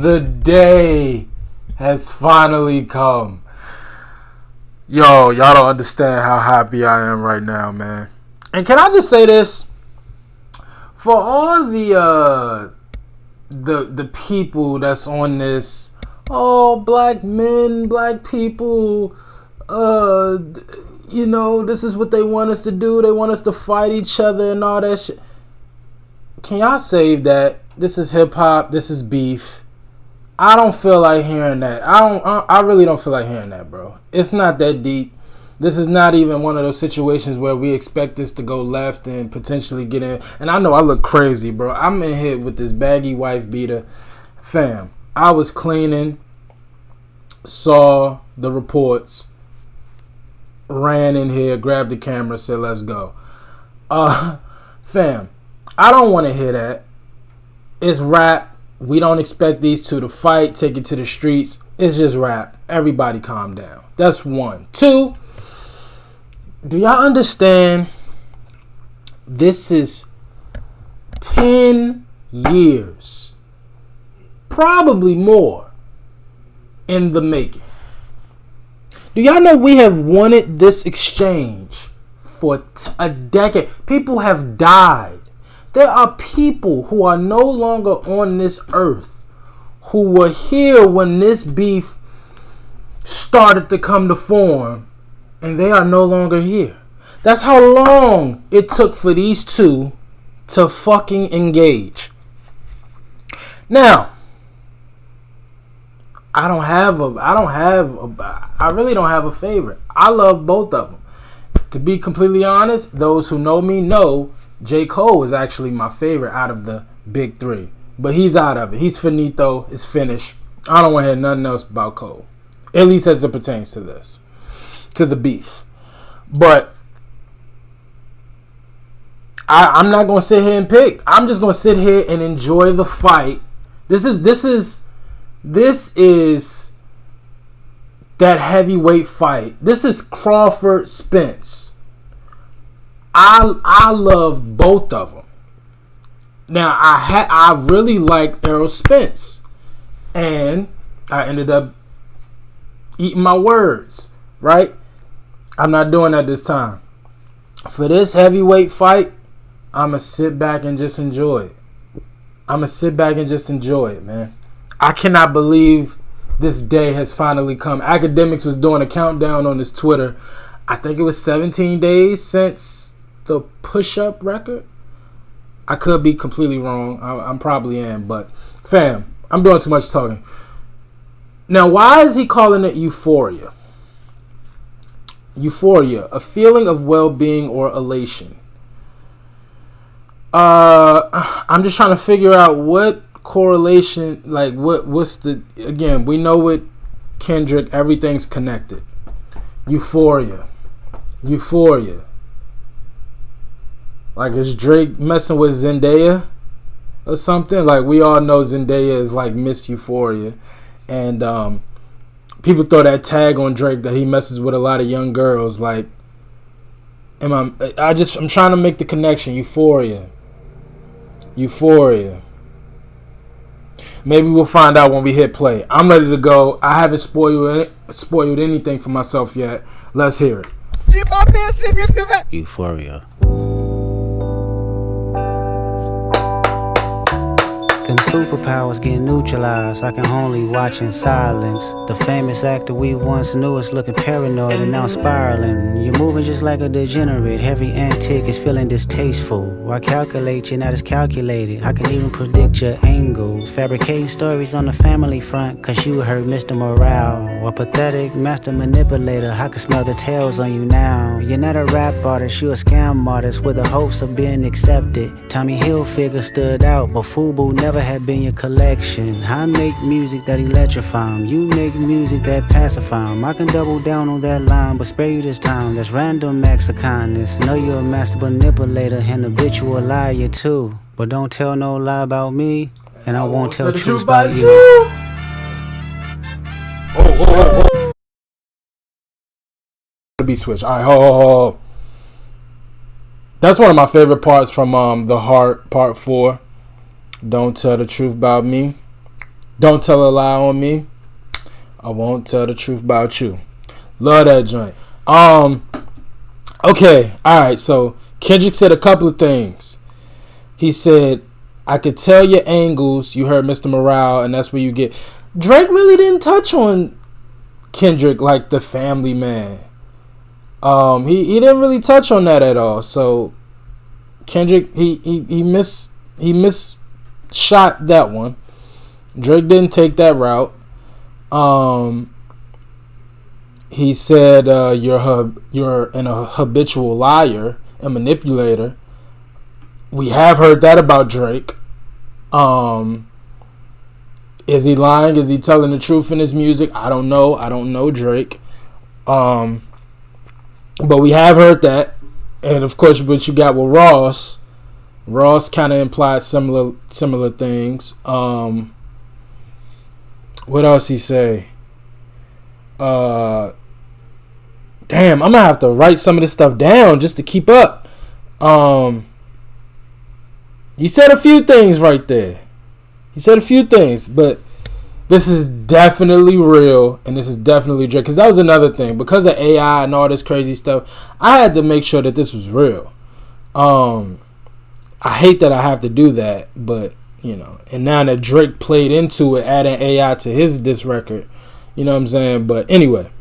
The day has finally come. Yo, y'all don't understand how happy I am right now, man. And can I just say this? For all the people that's on this, black men, black people, this is what they want us to do. They want us to fight each other and all that shit. Can y'all save that? This is hip hop. This is beef. I don't feel like hearing that. I really don't feel like hearing that, bro. It's not that deep. This is not even one of those situations where we expect this to go left and potentially get in. And I know I look crazy, bro. I'm in here with this baggy wife beater. Fam, I was cleaning, saw the reports, ran in here, grabbed the camera, said, let's go. Fam, I don't want to hear that. It's rap. We don't expect these two to fight, take it to the streets. It's just rap. Everybody calm down. That's one. Two, do y'all understand? This is 10 years, probably more, in the making. Do y'all know we have wanted this exchange for a decade? People have died. There are people who are no longer on this earth who were here when this beef started to come to form, and they are no longer here. That's how long it took for these two to fucking engage. Now, I really don't have a favorite. I love both of them. To be completely honest, those who know me know J. Cole is actually my favorite out of the big three. But he's out of it. He's finito. It's finished. I don't want to hear nothing else about Cole. At least as it pertains to this. To the beef. But I'm not going to sit here and pick. I'm just going to sit here and enjoy the fight. This is that heavyweight fight. This is Crawford Spence. I love both of them. Now I really liked Errol Spence, and I ended up eating my words. Right? I'm not doing that this time. For this heavyweight fight, I'ma sit back and just enjoy it. Man. I cannot believe this day has finally come. Academics was doing a countdown on his Twitter. I think it was 17 days since the push-up record. I could be completely wrong. I probably am, but fam, I'm doing too much talking. Now, why is he calling it euphoria? Euphoria, a feeling of well-being or elation. I'm just trying to figure out what correlation, like what's the, again, we know with Kendrick, everything's connected. Euphoria. Like, is Drake messing with Zendaya or something? Like, we all know Zendaya is like Miss Euphoria. And people throw that tag on Drake that he messes with a lot of young girls. Like, I'm trying to make the connection. Euphoria. Maybe we'll find out when we hit play. I'm ready to go. I haven't spoiled anything for myself yet. Let's hear it. Euphoria. Them superpowers get neutralized. I can only watch in silence. The famous actor we once knew is looking paranoid and now spiraling. You're moving just like a degenerate. Every antic is feeling distasteful. Why calculate? You're not as calculated. I can even predict your angles. Fabricate stories on the family front, cause you heard Mr. Morale. A pathetic master manipulator. I can smell the tails on you now. You're not a rap artist, you're a scam artist with the hopes of being accepted. Tommy Hilfiger stood out, but FUBU never had been your collection. I make music that electrify 'em. You make music that pacify 'em. I can double down on that line, but spare you this time. That's random acts of kindness. Know you're a master manipulator and habitual liar too. But don't tell no lie about me, and I won't tell truth about you. Be switched. All right, That's one of my favorite parts from The Heart, Part 4. Don't tell the truth about me. Don't tell a lie on me. I won't tell the truth about you. Love that joint. Okay, alright, so Kendrick said a couple of things. He said, I could tell your angles. You heard Mr. Morale, and that's where you get. Drake really didn't touch on Kendrick like the family man. He didn't really touch on that at all. So Kendrick he missed shot that one. Drake didn't take that route. He said you're a habitual liar and manipulator. We have heard that about Drake. Is he lying? Is he telling the truth in his music? I don't know. I don't know Drake. But we have heard that. And of course, what you got with Ross. Ross kind of implied similar things. What else he say? Damn, I'm gonna have to write some of this stuff down just to keep up. He said a few things right there. He said a few things, but this is definitely real, and this is definitely Drake. Because that was another thing. Because of AI and all this crazy stuff, I had to make sure that this was real. I hate that I have to do that, but, you know. And now that Drake played into it, adding AI to his diss record, you know what I'm saying? But anyway.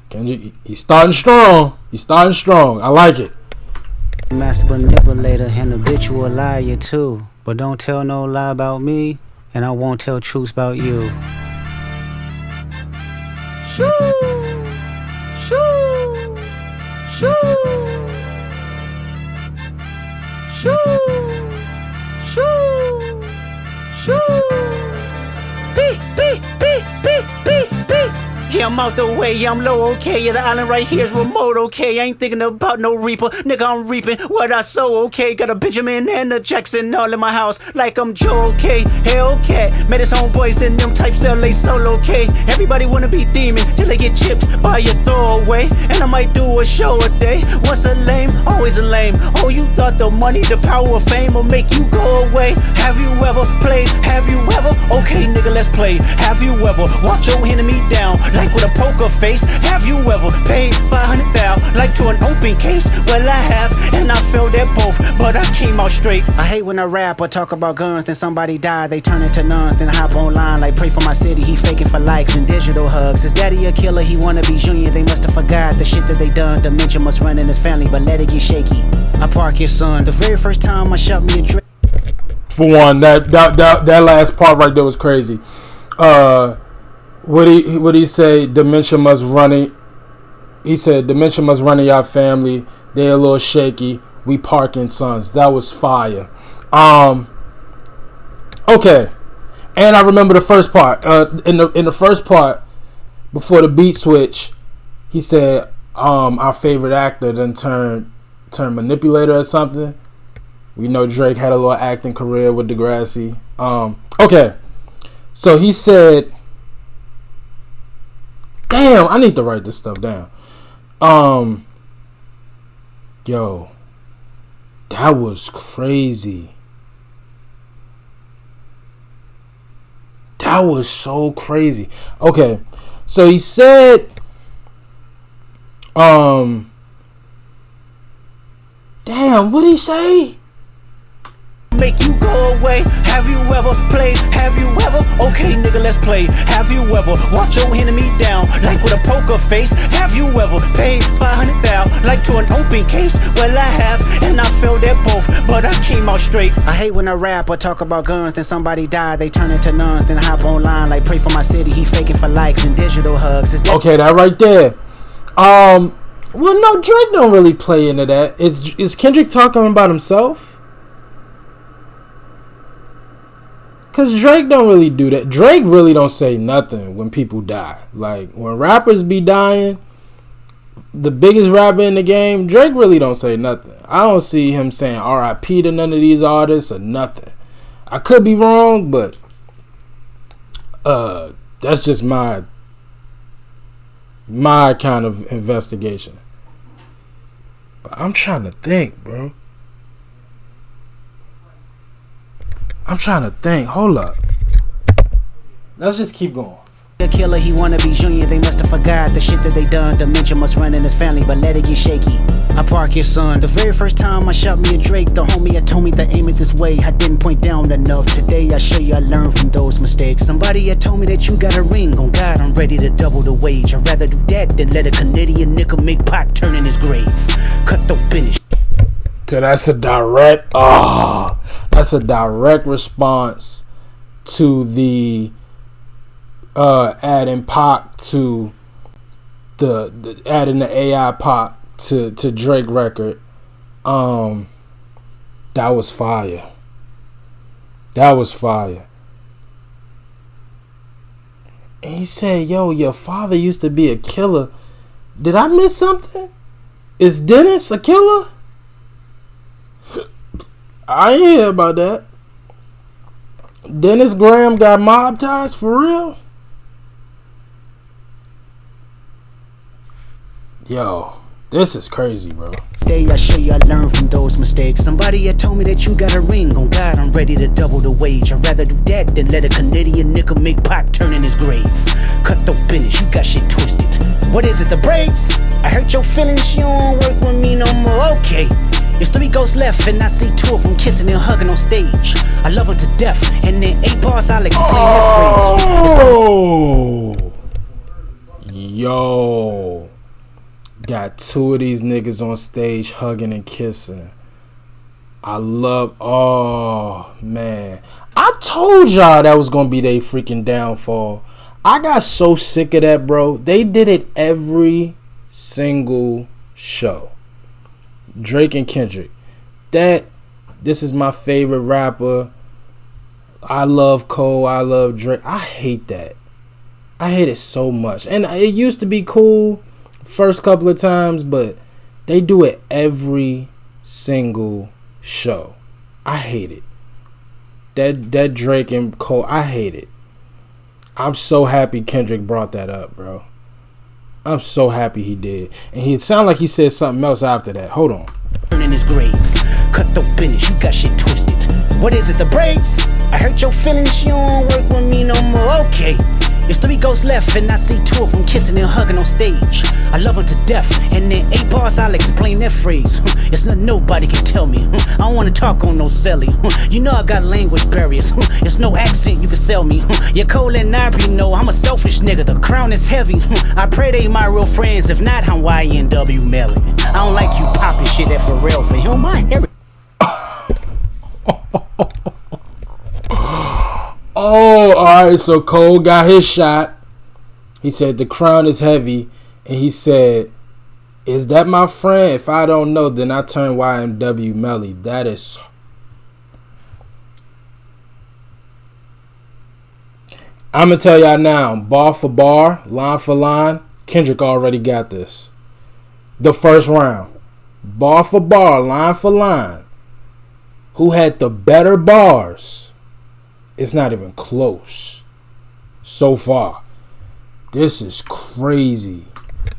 Kendrick, he's starting strong. He's starting strong. I like it. Master manipulator and habitual liar too. But don't tell no lie about me, and I won't tell truths about you. Shoo, shoo, shoo, shoo, shoo, shoo. Beep, beep, beep, beep, beep, beep. Yeah, I'm out the way, yeah, I'm low, okay. Yeah, the island right here is remote, okay. I ain't thinking about no reaper, nigga, I'm reaping what I sow, okay. Got a Benjamin and a Jackson all in my house, like I'm Joe, okay. Hellcat, met his homeboys in them types LA solo, okay. Everybody wanna be demon till they get chipped by your throwaway. And I might do a show a day. Once a lame, always a lame. Oh, you thought the money, the power of fame will make you go away. Have you ever played? Have you ever? Okay, nigga, let's play. Have you ever walked your enemy down like with a poker face? Have you ever paid 500,000 like to an open case? Well, I have, and I failed at both, but I came out straight. I hate when I rap or talk about guns, then somebody die, they turn into nuns, then I hop online like pray for my city. He faking for likes and digital hugs. His daddy a killer, he wanna be junior. They must have forgot the shit that they done. Dementia must run in his family, but let it get shaky. I park his son. The very first time I shot me a drink. For one, that last part right there was crazy. What he say? Dementia must run it. He said dementia must run in y'all family. They a little shaky. We Parkinson's. That was fire. Okay, and I remember the first part. In the first part, before the beat switch, he said, our favorite actor then turned manipulator or something. We know Drake had a little acting career with Degrassi. Okay, so he said, damn, I need to write this stuff down. Yo, that was crazy. That was so crazy. Okay, so he said, damn, what'd he say? Make you go away. Have you ever played? Have you ever? Okay, nigga, let's play. Have you ever walked your enemy down like with a poker face? Have you ever paid 500,000 like to an open case? Well, I have, and I failed at both, but I came out straight. I hate when I rap or talk about guns, then somebody die, they turn into nuns, then I hop online like pray for my city. He faking for likes and digital hugs. Okay, that right there. Well, no, Drake don't really play into that. Is Kendrick talking about himself? Cause Drake don't really do that. Drake really don't say nothing when people die. Like when rappers be dying, the biggest rapper in the game, Drake really don't say nothing. I don't see him saying R.I.P. to none of these artists or nothing. I could be wrong, but that's just my kind of investigation. But I'm trying to think, bro. I'm trying to think. Hold up. Let's just keep going. A killer, he wanna be junior. They must have forgot the shit that they done. Dementia must run in his family, but let it get shaky. I park your son. The very first time I shot me a Drake, the homie had told me to aim it this way. I didn't point down enough. Today I show you I learned from those mistakes. Somebody had told me that you got a ring. On God, I'm ready to double the wage. I'd rather do that than let a Canadian nigga make Pac turn in his grave. Cut the finish. So that's a direct response to the adding Pac to the adding the AI Pac to Drake record. That was fire. That was fire. And he said, yo, your father used to be a killer. Did I miss something? Is Dennis a killer? I ain't hear about that. Dennis Graham got mob ties for real? Yo, this is crazy, bro. Today I show you I learned from those mistakes. Somebody had told me that you got a ring. On God, I'm ready to double the wage. I'd rather do that than let a Canadian nigga make Pac turn in his grave. Cut the finish, you got shit twisted. What is it, the brakes? I hurt your feelings, you don't work with me no more. Okay, it's 3 ghosts left and I see 2 of them kissing and hugging on stage. I love them to death, and in 8 bars I'll explain that phrase. Yo, got 2 of these niggas on stage hugging and kissing. I love, oh man, I told y'all that was gonna be their freaking downfall. I got so sick of that, bro. They did it every single show. Drake and Kendrick. This is my favorite rapper. I love Cole. I love Drake. I hate that. I hate it so much. And it used to be cool first couple of times, but they do it every single show. I hate it. That Drake and Cole, I hate it. I'm so happy Kendrick brought that up, bro. I'm so happy he did. And it sounded like he said something else after that. Hold on. In his grave. Cut the finish, you got shit twisted. What is it, the brakes? I hurt your feelings, you don't work with me no more. Okay, it's 3 ghosts left and I see 2 of them kissing and hugging on stage. I love them to death, and in 8 bars I'll explain that phrase. It's nothing nobody can tell me. I don't wanna talk on no celly. You know I got language barriers. It's no accent you can sell me. Your Cole and Ivory know I'm a selfish nigga. The crown is heavy. I pray they my real friends. If not, I'm YNW Melly. I don't like you popping shit at Pharrell for him. My hair. Oh, alright, so Cole got his shot. He said the crown is heavy. And he said, is that my friend? If I don't know, then I turn YNW Melly. That is... I'm going to tell y'all now, bar for bar, line for line, Kendrick already got this. The first round. Bar for bar, line for line. Who had the better bars? It's not even close. So far. This is crazy.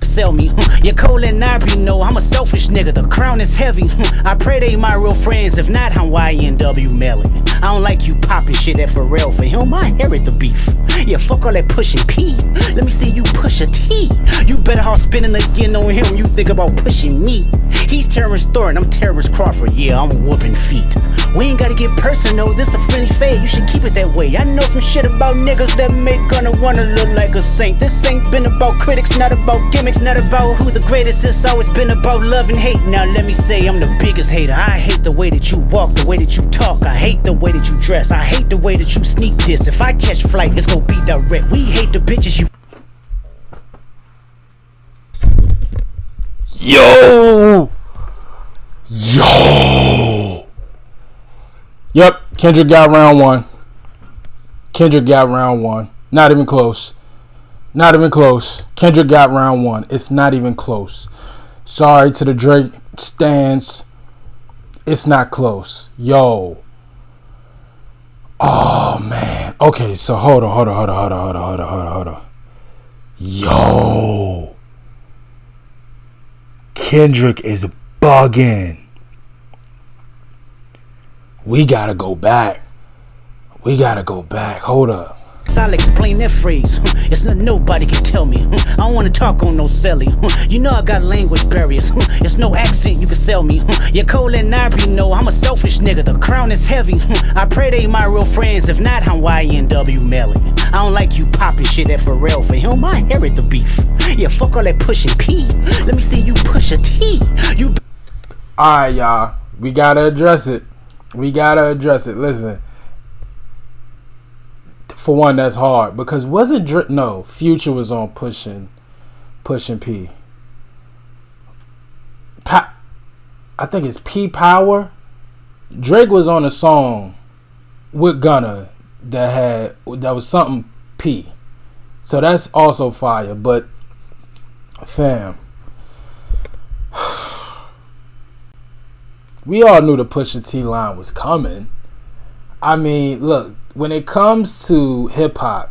Sell me. Your Cole and Ivory know I'm a selfish nigga. The crown is heavy. I pray they my real friends. If not, I'm YNW Melly. I don't like you popping shit at Pharrell for him. I inherit the beef. Yeah, fuck all that pushing P. Let me see you push a T. You better off spinning again on him. You think about pushing me. He's Terrence Thornton, I'm Terrence Crawford. Yeah, I'm whooping feet. We ain't gotta get personal, this a friendly fade. You should keep it that way. I know some shit about niggas that make gonna wanna look like a saint. This ain't been about critics, not about gimmicks, not about who the greatest. It's always been about love and hate. Now let me say I'm the biggest hater. I hate the way that you walk, the way that you talk. I hate the way that you dress. I hate the way that you sneak this. If I catch flight, it's gonna be direct. We hate the bitches you. Yo! Yep, Kendrick got round 1. Kendrick got round 1. Not even close. Not even close. Kendrick got round 1. It's not even close. Sorry to the Drake stans. It's not close. Yo. Oh, man. Okay, so hold on. Yo. Kendrick is bugging. We gotta go back. We gotta go back. Hold up. I'll explain that phrase. It's not nobody can tell me. I don't wanna talk on no celly. You know I got language barriers. It's no accent you can sell me. Yeah, Cole and Ivory know I'm a selfish nigga. The crown is heavy. I pray they my real friends. If not, I'm YNW Melly. I don't like you popping shit at Pharrell. For him, I inherit the beef. Yeah, fuck all that pushing P. Let me see you push a T. You. Alright, y'all. We gotta address it. Listen. For one, that's hard because wasn't Drake? No, Future was on pushing P. I think it's P Power. Drake was on a song with Gunna that was something P. So that's also fire. But fam, we all knew the Pusha T line was coming. I mean, look. When it comes to hip-hop,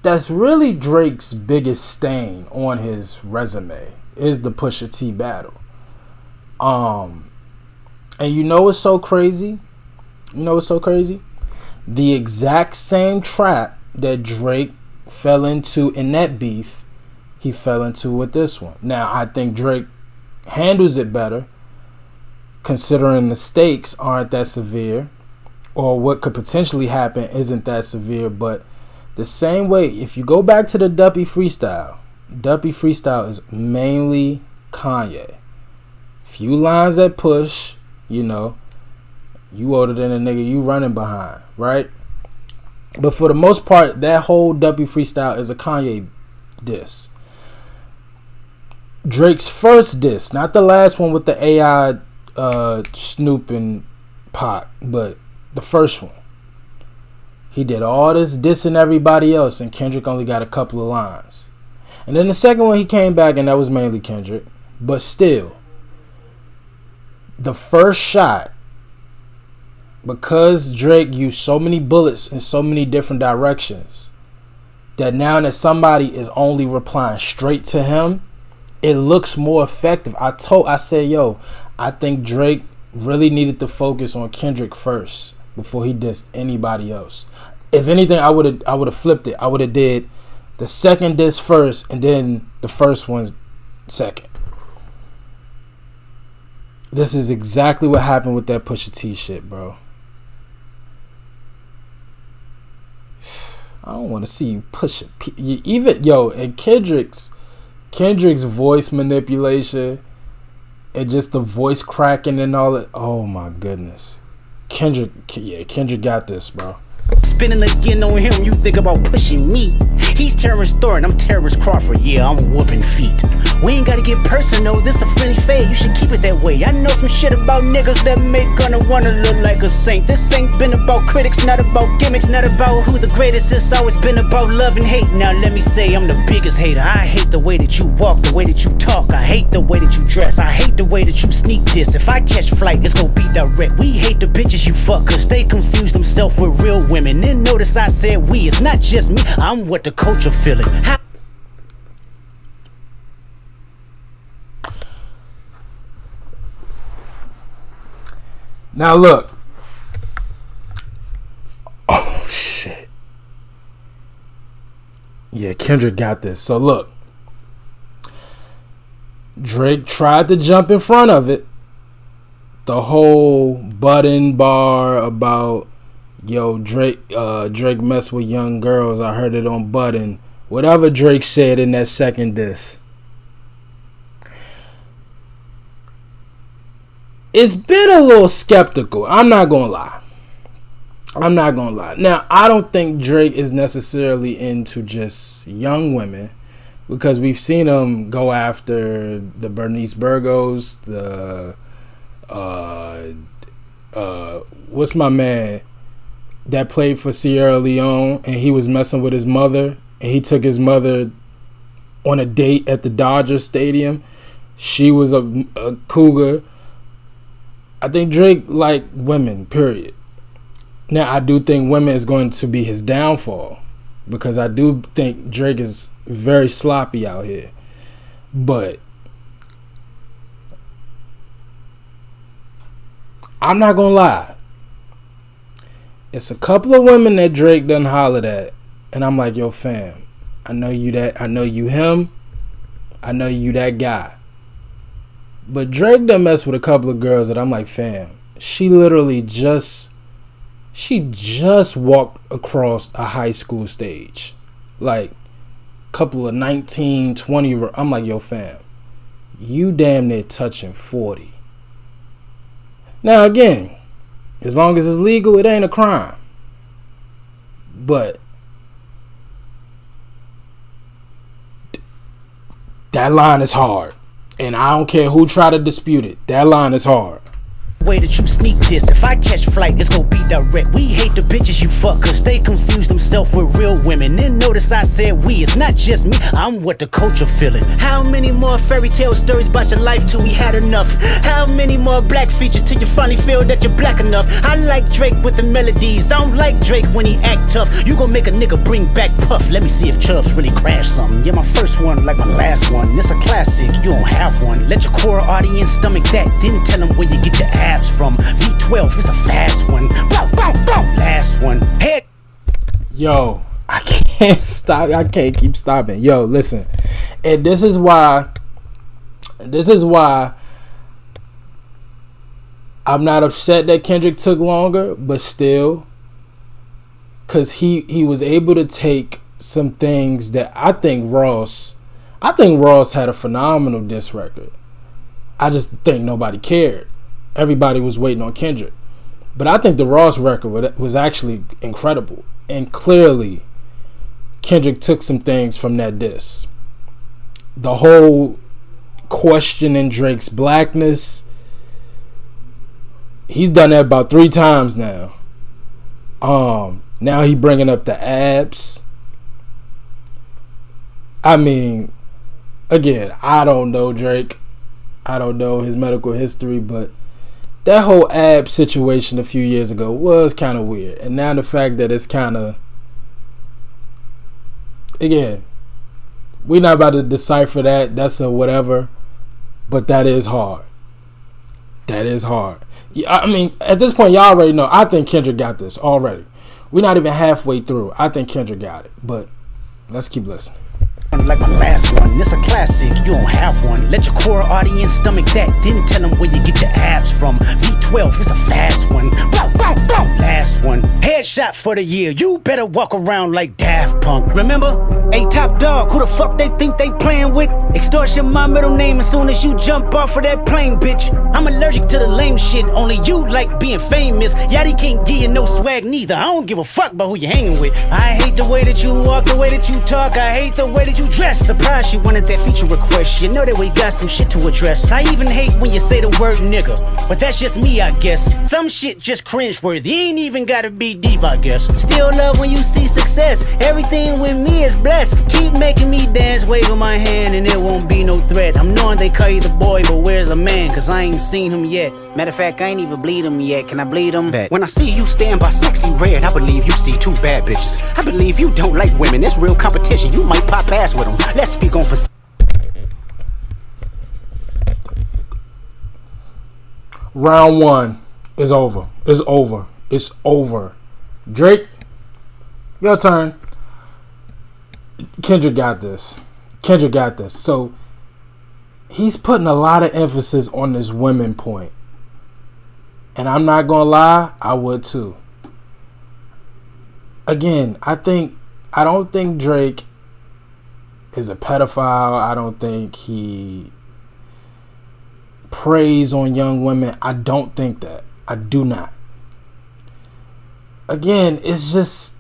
that's really Drake's biggest stain on his resume is the Pusha T battle. And you know what's so crazy? The exact same trap that Drake fell into in that beef, he fell into with this one. Now, I think Drake handles it better, considering the stakes aren't that severe. Or what could potentially happen isn't that severe, but the same way, if you go back to the Duppy freestyle is mainly Kanye. Few lines that push, you older than a nigga you running behind, right? But for the most part, that whole Duppy freestyle is a Kanye diss. Drake's first diss, not the last one with the AI Snoop and Pac, but the first one, he did all this dissing everybody else, and Kendrick only got a couple of lines. And then the second one, he came back, and that was mainly Kendrick. But still, the first shot, because Drake used so many bullets in so many different directions, that now that somebody is only replying straight to him, it looks more effective. I said, yo, I think Drake really needed to focus on Kendrick first before he dissed anybody else. If anything, I would have flipped it. I would have did the second diss first and then the first one second. This is exactly what happened with that Pusha T shit, bro. I don't want to see you push it. And Kendrick's voice manipulation and just the voice cracking and all that. Oh my goodness. Kendrick got this, bro. Spinning again on him, you think about pushing me. He's Terrence Thornton, I'm Terrence Crawford. Yeah, I'm whooping feet. We ain't gotta get personal, this a friendly fade. You should keep it that way. I know some shit about niggas that make Gunna wanna look like a saint. This ain't been about critics, not about gimmicks, not about who the greatest. It's always been about love and hate. Now let me say I'm the biggest hater. I hate the way that you walk, the way that you talk. I hate the way that you dress. I hate the way that you sneak this. If I catch flight, it's gonna be direct. We hate the bitches you fuck, cause they confuse themselves with real women. Then notice I said we, it's not just me. I'm what the culture feeling. Now look. Oh shit. Yeah, Kendrick got this. So look. Drake tried to jump in front of it. The whole button bar about Drake mess with young girls. I heard it on Button. Whatever Drake said in that second diss. It's been a little skeptical. I'm not gonna lie. Now, I don't think Drake is necessarily into just young women, because we've seen him go after the Bernice Burgos, what's my man that played for Sierra Leone, and he was messing with his mother, and he took his mother on a date at the Dodger Stadium. She was a cougar. I think Drake like women, period. Now, I do think women is going to be his downfall, because I do think Drake is very sloppy out here. But I'm not going to lie. It's a couple of women that Drake done hollered at, and I'm like, yo, fam, I know you that. I know you him. I know you that guy. But Drake done messed with a couple of girls that I'm like, fam, she just walked across a high school stage. Like, couple of 19, 20, I'm like, yo, fam, you damn near touching 40. Now, again, as long as it's legal, it ain't a crime. But that line is hard. And I don't care who try to dispute it. That line is hard. Way that you sneak this, if I catch flight, it's gonna be direct. We hate the bitches you fuck, cause they confuse themselves with real women. Then notice I said we, it's not just me, I'm what the culture feeling. How many more fairy tale stories about your life till we had enough? How many more black features till you finally feel that you're black enough? I like Drake with the melodies, I don't like Drake when he act tough. You gon' make a nigga bring back Puff, let me see if Chubbs really crashed something. Yeah, my first one like my last one, it's a classic, you don't have one. Let your core audience stomach that, then tell them where you get your abs from. V12 is a fast one. Bow, bow, bow. Last one. Head. Yo, I can't stop. I can't keep stopping. Yo, listen. And this is why I'm not upset that Kendrick took longer, but still, because he was able to take some things that I think Ross had a phenomenal diss record. I just think nobody cared. Everybody was waiting on Kendrick. But I think the Ross record was actually incredible. And clearly, Kendrick took some things from that diss. The whole questioning Drake's blackness, he's done that about 3 times now. Now he bringing up the abs. I mean, again, I don't know Drake. I don't know his medical history, but that whole ab situation a few years ago was kind of weird. And now the fact that it's kind of, again, we're not about to decipher that. That's a whatever. But that is hard. That is hard. I mean, at this point, y'all already know. I think Kendrick got this already. We're not even halfway through. I think Kendrick got it. But let's keep listening. Like my last one, it's a classic, you don't have one. Let your core audience stomach that, then tell them where you get your abs from. V12 is a fast one. Bow, bow, bow. Last one. Headshot for the year, you better walk around like Daft Punk. Remember? Hey, Top Dog, who the fuck they think they playing with? Extortion my middle name as soon as you jump off of that plane, bitch. I'm allergic to the lame shit, only you like being famous. Yachty can't give you no swag neither, I don't give a fuck about who you hanging with. I hate the way that you walk, the way that you talk, I hate the way that you dress. Surprised you wanted that feature request, you know that we got some shit to address. I even hate when you say the word nigga, but that's just me, I guess. Some shit just cringeworthy, ain't even gotta be deep, I guess. Still love when you see success, everything with me is blessed. Keep making me dance, waving my hand, and it won't be no threat. I'm knowing they call you the boy, but where's the man? Cause I ain't seen him yet. Matter of fact, I ain't even bleed him yet. Can I bleed him? Bet. When I see you stand by sexy red, I believe you see 2 bad bitches. I believe you don't like women, it's real competition. You might pop ass with them. Let's speak on for. Round 1 is over. It's over. It's over. Drake, your turn. Kendrick got this. Kendrick got this. So he's putting a lot of emphasis on this women point. And I'm not gonna lie, I would too. Again, I don't think Drake is a pedophile. I don't think he preys on young women. I don't think that. I do not. Again, it's just,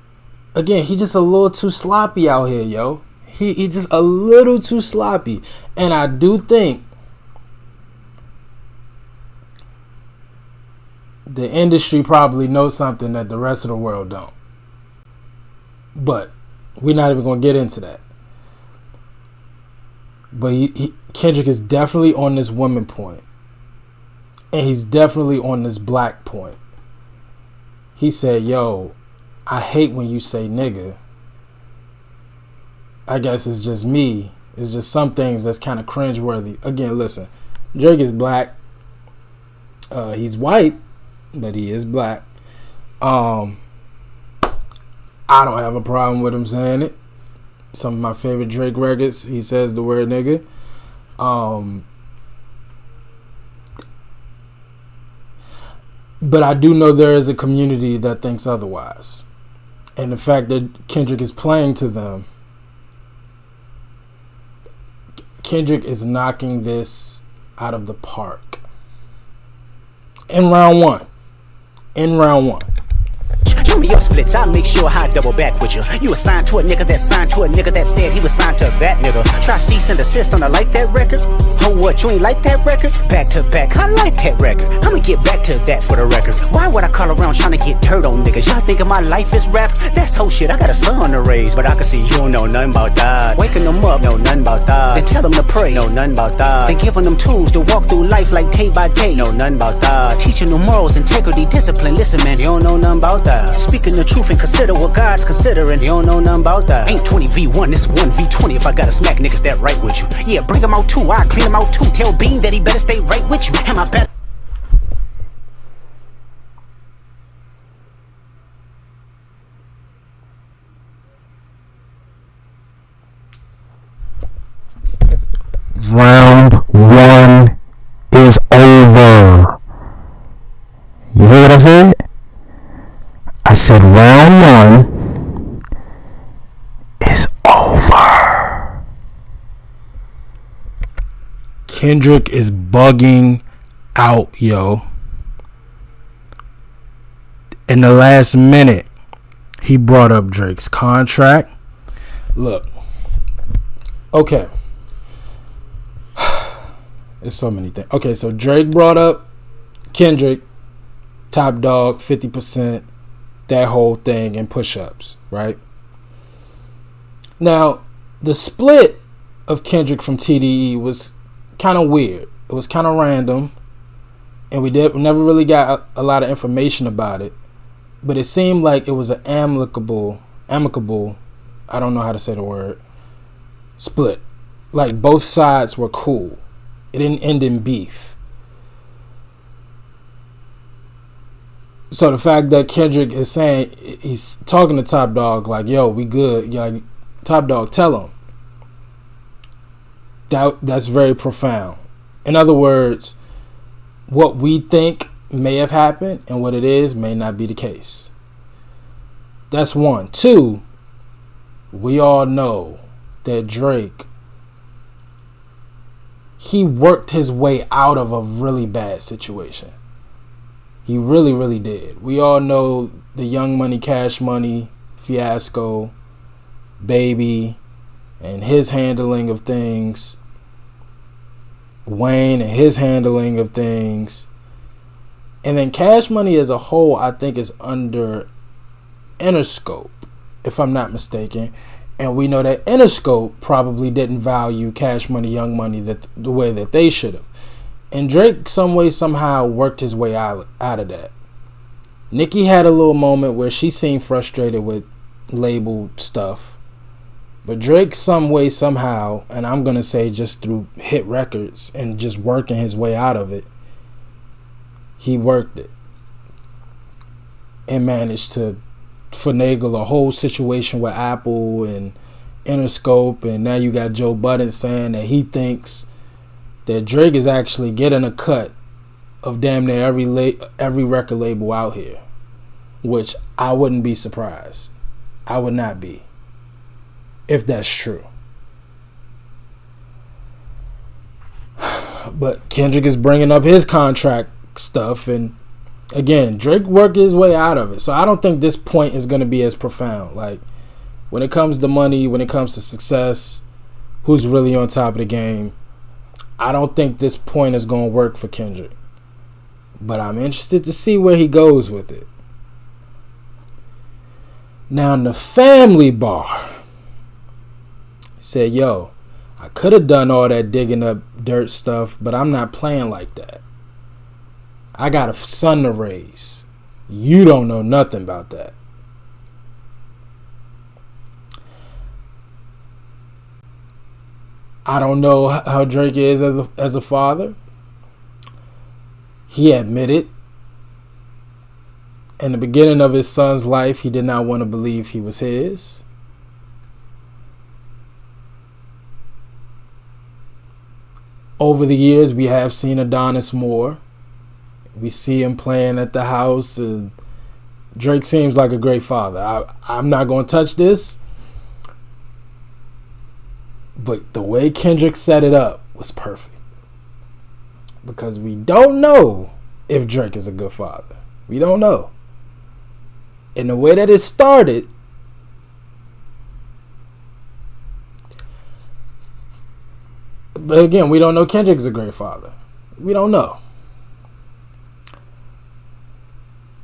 he just a little too sloppy out here, yo. He just a little too sloppy. And I do think the industry probably knows something that the rest of the world don't. But we're not even going to get into that. But Kendrick is definitely on this woman point. And he's definitely on this black point. He said, yo, I hate when you say nigga. I guess it's just me. It's just some things that's kind of cringeworthy. Again, listen, Drake is black. He's white, but he is black. I don't have a problem with him saying it. Some of my favorite Drake records, he says the word nigga. But I do know there is a community that thinks otherwise. And the fact that Kendrick is playing to them, Kendrick is knocking this out of the park. In round one. Show me your splits, I'll make sure I double back with you. You assigned to a nigga that signed to a nigga that said he was signed to that nigga. Try cease and desist on a like that record. Oh what, you ain't like that record? Back to back, I like that record. I'ma get back to that for the record. Why would I call around trying to get dirt on niggas? Y'all thinking my life is rap? That's whole shit, I got a son to raise, but I can see you don't know nothing about that. Waking them up, know nothing about that. Then tell them to pray, know nothing about that. Then giving them tools to walk through life like day by day, know nothing about that. Teaching them morals, integrity, discipline, listen man, you don't know nothing about that. Speaking the truth and consider what God's considering, you don't know nothing about that. Ain't 20v1, it's 1v20 if I gotta smack niggas that right with you. Yeah, bring them out too, I clean them out too. Tell Bean that he better stay right with you. Am I better? Round one is over. You hear what I said? I said round one is over. Kendrick is bugging out, yo. In the last minute, he brought up Drake's contract. Look. Okay. There's so many things. Okay, so Drake brought up Kendrick, Top Dog, 50%, that whole thing, and push-ups, right? Now, the split of Kendrick from TDE was kind of weird. It was kind of random, and we never really got a lot of information about it. But it seemed like it was an amicable, I don't know how to say the word, split. Like, both sides were cool. It didn't end in beef. So the fact that Kendrick is saying, he's talking to Top Dog like, yo, we good. Like, Top Dog, tell him. That's very profound. In other words, what we think may have happened and what it is may not be the case. That's one. Two, we all know that Drake, he worked his way out of a really bad situation. He really, really did. We all know the Young Money, Cash Money fiasco, Baby, and his handling of things. Wayne and his handling of things. And then Cash Money as a whole, I think, is under Interscope, if I'm not mistaken. And we know that Interscope probably didn't value Cash Money, Young Money the way that they should have. And Drake, some way, somehow, worked his way out of that. Nicki had a little moment where she seemed frustrated with label stuff. But Drake, some way, somehow, and I'm going to say just through hit records and just working his way out of it, he worked it. And managed to finagle a whole situation with Apple and Interscope. And now you got Joe Budden saying that he thinks that Drake is actually getting a cut of damn near every record label out here, which I wouldn't be surprised. I would not be, if that's true. But Kendrick is bringing up his contract stuff, and again, Drake worked his way out of it. So I don't think this point is going to be as profound. Like, when it comes to money, when it comes to success, who's really on top of the game, I don't think this point is going to work for Kendrick. But I'm interested to see where he goes with it. Now, in the family bar, said, yo, I could have done all that digging up dirt stuff, but I'm not playing like that. I got a son to raise. You don't know nothing about that. I don't know how Drake is as a father. He admitted In the beginning of his son's life, he did not want to believe he was his. Over the years, we have seen Adonis more. We see him playing at the house, and Drake seems like a great father. I'm not going to touch this, but the way Kendrick set it up was perfect. Because we don't know if Drake is a good father. We don't know. And the way that it started, but again, we don't know Kendrick's a great father. We don't know.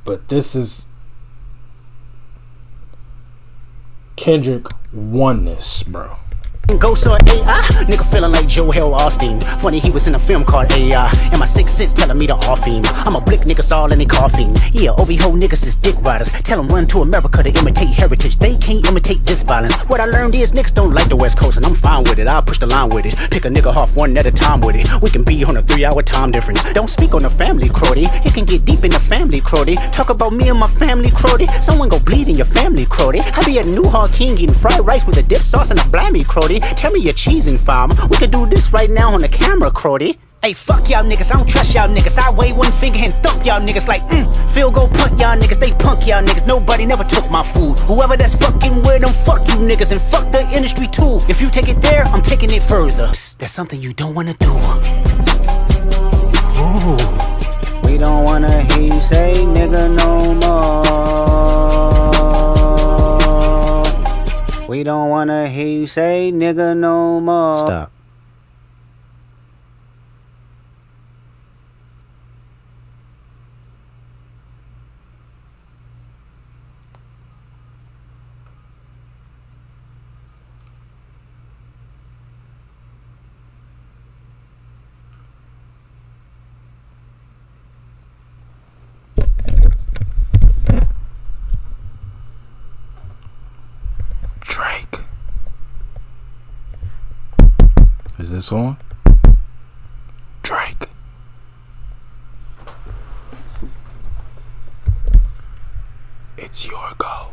But this is Kendrick won this, bro. Ghost or AI, nigga feeling like Joel Austin. Funny he was in a film called AI, and my sixth sense telling me to off him. I'm a blick niggas all in they coughing. Yeah, OV-ho niggas is dick riders. Tell them run to America to imitate heritage. They can't imitate this violence. What I learned is niggas don't like the West Coast, and I'm fine with it. I'll push the line with it. Pick a nigga off one at a time with it. We can be on a 3-hour time difference. Don't speak on the family, Crody. It can get deep in the family, Crody. Talk about me and my family, Crody. Someone go bleed in your family, Crody. I be a New Hall King eating fried rice with a dip sauce and a blammy, Crody. Tell me your cheesing farmer. We can do this right now on the camera, Crody. Hey, fuck y'all niggas, I don't trust y'all niggas. I wave one finger and thump y'all niggas like, field goal punt y'all niggas, they punk y'all niggas. Nobody never took my food. Whoever that's fucking with them, fuck you niggas, and fuck the industry too. If you take it there, I'm taking it further. Psst, that's something you don't wanna do. Ooh. We don't wanna hear you say nigga no more. We don't wanna hear you say nigga no more. Stop. Drake. Is this on? Drake. It's your go.